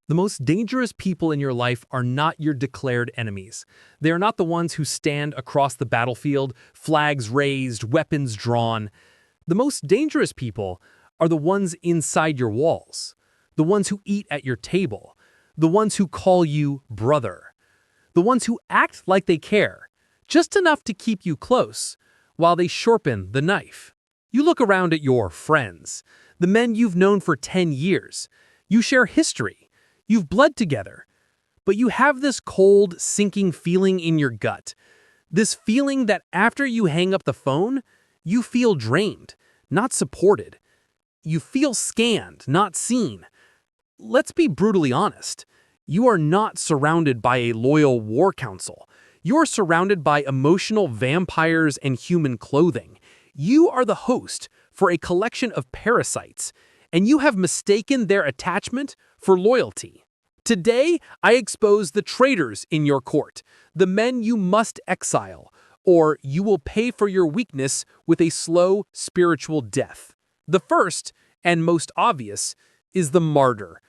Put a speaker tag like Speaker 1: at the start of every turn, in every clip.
Speaker 1: The most dangerous people in your life are not your declared enemies. They are not the ones who stand across the battlefield, flags raised, weapons drawn. The most dangerous people are the ones inside your walls, the ones who eat at your table, the ones who call you brother, the ones who act like they care, just enough to keep you close, while they sharpen the knife. You look around at your friends, the men you've known for 10 years. You share history. You've bled together. But you have this cold, sinking feeling in your gut. This feeling that after you hang up the phone, you feel drained, not supported. You feel scanned, not seen. Let's be brutally honest. You are not surrounded by a loyal war council. You're surrounded by emotional vampires and human clothing. You are the host for a collection of parasites, and you have mistaken their attachment for loyalty. Today, I expose the traitors in your court, the men you must exile, or you will pay for your weakness with a slow spiritual death. The first, and most obvious, is the martyr.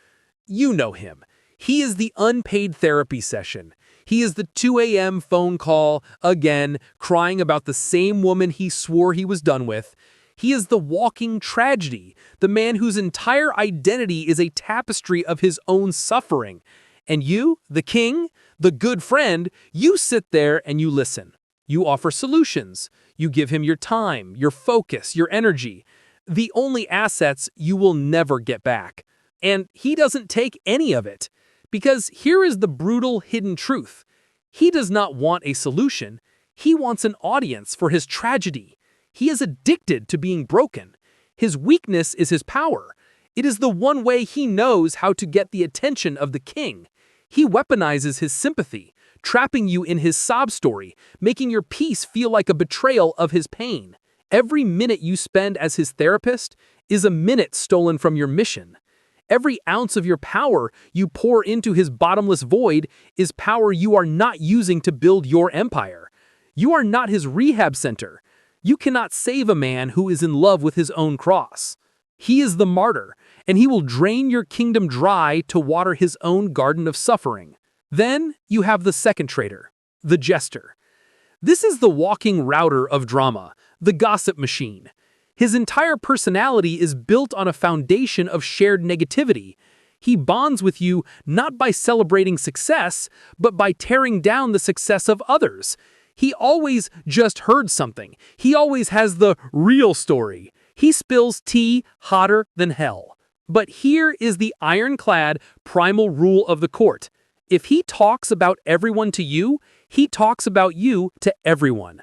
Speaker 1: You know him. He is the unpaid therapy session. He is the 2 a.m. phone call, again, crying about the same woman he swore he was done with. He is the walking tragedy, the man whose entire identity is a tapestry of his own suffering. And you, the king, the good friend, you sit there and you listen. You offer solutions. You give him your time, your focus, your energy. The only assets you will never get back. And he doesn't take any of it. Because here is the brutal hidden truth. He does not want a solution. He wants an audience for his tragedy. He is addicted to being broken. His weakness is his power. It is the one way he knows how to get the attention of the king. He weaponizes his sympathy, trapping you in his sob story, making your peace feel like a betrayal of his pain. Every minute you spend as his therapist is a minute stolen from your mission. Every ounce of your power you pour into his bottomless void is power you are not using to build your empire. You are not his rehab center. You cannot save a man who is in love with his own cross. He is the martyr, and he will drain your kingdom dry to water his own garden of suffering. Then you have the second traitor, the jester. This is the walking router of drama, the gossip machine. His entire personality is built on a foundation of shared negativity. He bonds with you not by celebrating success, but by tearing down the success of others. He always just heard something. He always has the real story. He spills tea hotter than hell. But here is the ironclad primal rule of the court. If he talks about everyone to you, he talks about you to everyone.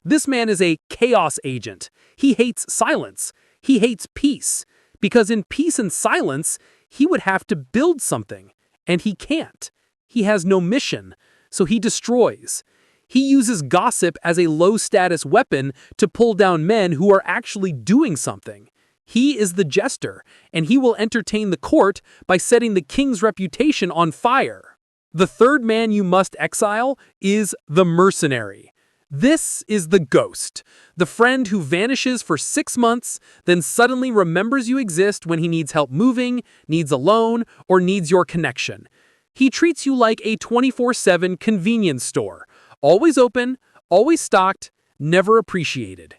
Speaker 1: This man is a chaos agent. He hates silence. He hates peace. Because in peace and silence, he would have to build something. And he can't. He has no mission, so he destroys. He uses gossip as a low-status weapon to pull down men who are actually doing something. He is the jester, and he will entertain the court by setting the king's reputation on fire. The third man you must exile is the mercenary. This is the ghost, the friend who vanishes for 6 months, then suddenly remembers you exist when he needs help moving, needs a loan, or needs your connection. He treats you like a 24/7 convenience store, always open, always stocked, never appreciated.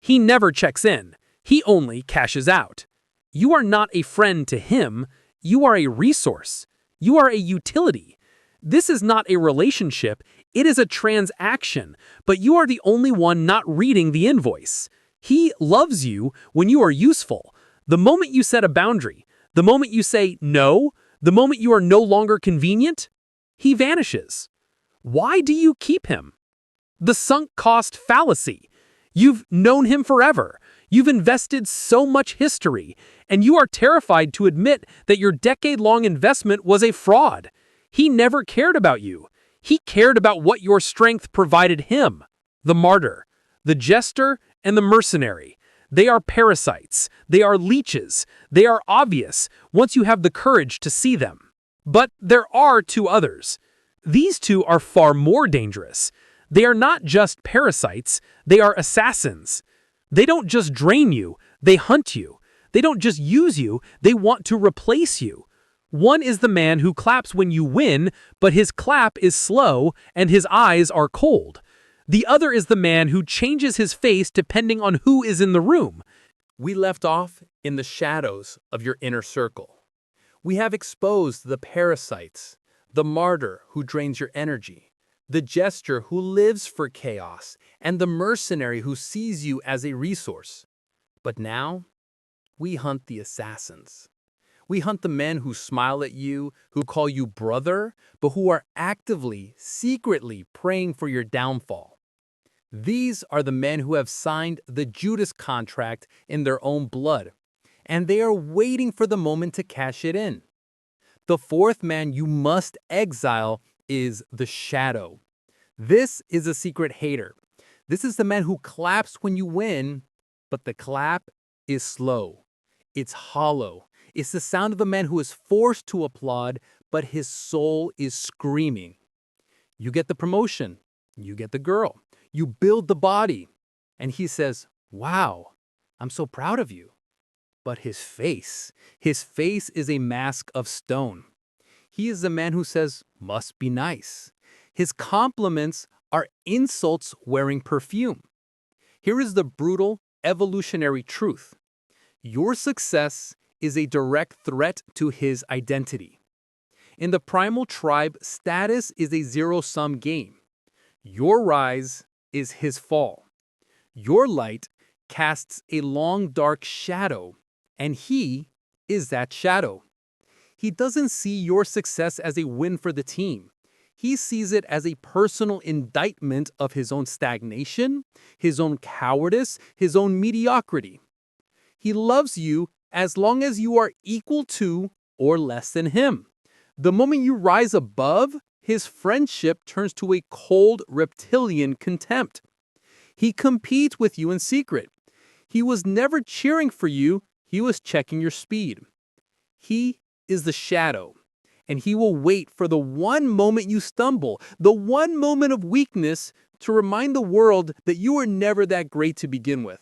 Speaker 1: He never checks in. He only cashes out. You are not a friend to him. You are a resource. You are a utility. This is not a relationship, it is a transaction, but you are the only one not reading the invoice. He loves you when you are useful. The moment you set a boundary, the moment you say no, the moment you are no longer convenient, he vanishes. Why do you keep him? The sunk cost fallacy. You've known him forever. You've invested so much history, and you are terrified to admit that your decade-long investment was a fraud. He never cared about you. He cared about what your strength provided him. The martyr, the jester, and the mercenary. They are parasites. They are leeches. They are obvious once you have the courage to see them. But there are two others. These two are far more dangerous. They are not just parasites. They are assassins. They don't just drain you. They hunt you. They don't just use you. They want to replace you. One is the man who claps when you win, but his clap is slow and his eyes are cold. The other is the man who changes his face depending on who is in the room. We left off in the shadows of your inner circle. We have exposed the parasites, the martyr who drains your energy, the jester who lives for chaos, and the mercenary who sees you as a resource. But now, we hunt the assassins. We hunt the men who smile at you, who call you brother, but who are actively, secretly praying for your downfall. These are the men who have signed the Judas contract in their own blood, and they are waiting for the moment to cash it in. The fourth man you must exile is the shadow. This is a secret hater. This is the man who claps when you win, but the clap is slow. It's hollow. It's the sound of a man who is forced to applaud, but his soul is screaming. You get the promotion. You get the girl. You build the body. And he says, "Wow, I'm so proud of you." But his face is a mask of stone. He is the man who says, "Must be nice." His compliments are insults wearing perfume. Here is the brutal, evolutionary truth. Your success is a direct threat to his identity. In the primal tribe, status is a zero-sum game. Your rise is his fall. Your light casts a long, dark shadow, and he is that shadow. He doesn't see your success as a win for the team. He sees it as a personal indictment of his own stagnation, his own cowardice, his own mediocrity. He loves you as long as you are equal to or less than him. The moment you rise above, his friendship turns to a cold reptilian contempt. He competes with you in secret. He was never cheering for you, he was checking your speed. He is the shadow, and he will wait for the one moment you stumble, the one moment of weakness, to remind the world that you were never that great to begin with.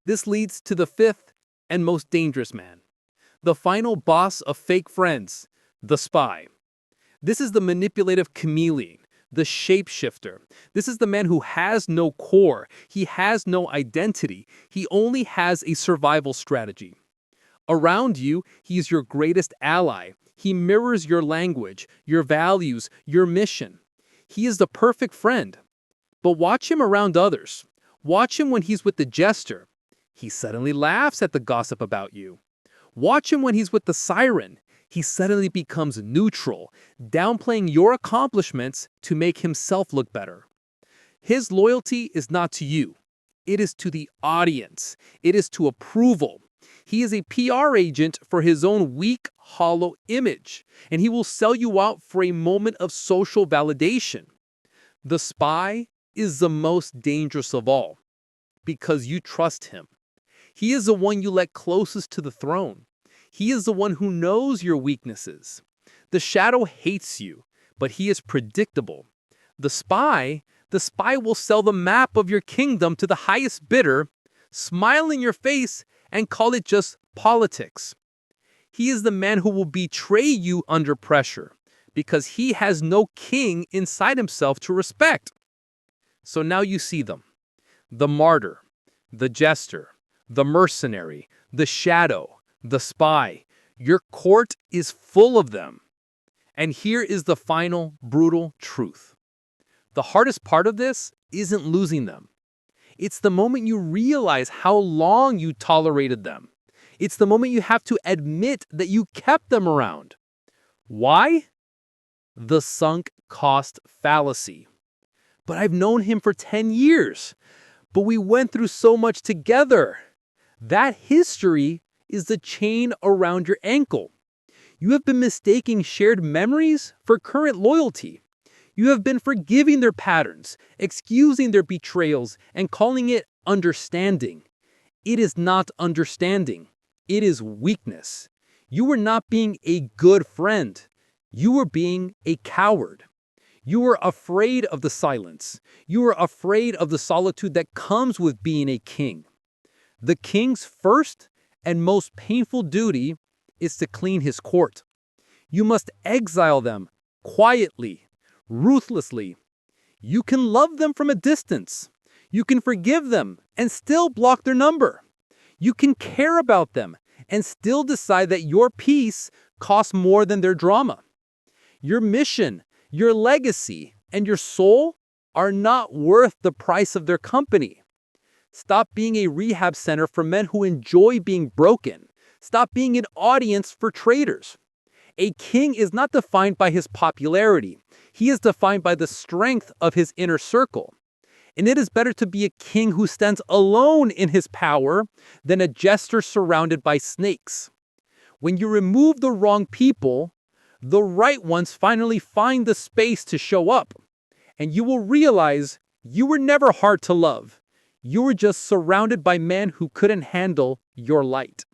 Speaker 1: This leads to the fifth and most dangerous man, the final boss of fake friends, the spy. This is the manipulative chameleon, the shapeshifter. This is the man who has no core. He has no identity. He only has a survival strategy. Around you, he is your greatest ally. He mirrors your language, your values, your mission. He is the perfect friend. But watch him around others. Watch him when he's with the jester. He suddenly laughs at the gossip about you. Watch him when he's with the siren. He suddenly becomes neutral, downplaying your accomplishments to make himself look better. His loyalty is not to you. It is to the audience. It is to approval. He is a PR agent for his own weak, hollow image, and he will sell you out for a moment of social validation. The spy is the most dangerous of all because you trust him. He is the one you let closest to the throne. He is the one who knows your weaknesses. The shadow hates you, but he is predictable. The spy will sell the map of your kingdom to the highest bidder, smile in your face, and call it just politics. He is the man who will betray you under pressure because he has no king inside himself to respect. So now you see them. The martyr, the jester, the mercenary, the shadow, the spy. Your court is full of them. And here is the final brutal truth. The hardest part of this isn't losing them. It's the moment you realize how long you tolerated them. It's the moment you have to admit that you kept them around. Why? The sunk cost fallacy. But I've known him for 10 years. But we went through so much together. That history is the chain around your ankle. You have been mistaking shared memories for current loyalty. You have been forgiving their patterns, excusing their betrayals, and calling it understanding. It is not understanding. It is weakness. You were not being a good friend. You were being a coward. You were afraid of the silence. You were afraid of the solitude that comes with being a king. The king's first and most painful duty is to clean his court. You must exile them quietly, ruthlessly. You can love them from a distance. You can forgive them and still block their number. You can care about them and still decide that your peace costs more than their drama. Your mission, your legacy, and your soul are not worth the price of their company. Stop being a rehab center for men who enjoy being broken. Stop being an audience for traitors. A king is not defined by his popularity. He is defined by the strength of his inner circle. And it is better to be a king who stands alone in his power than a jester surrounded by snakes. When you remove the wrong people, the right ones finally find the space to show up. And you will realize you were never hard to love. You were just surrounded by men who couldn't handle your light.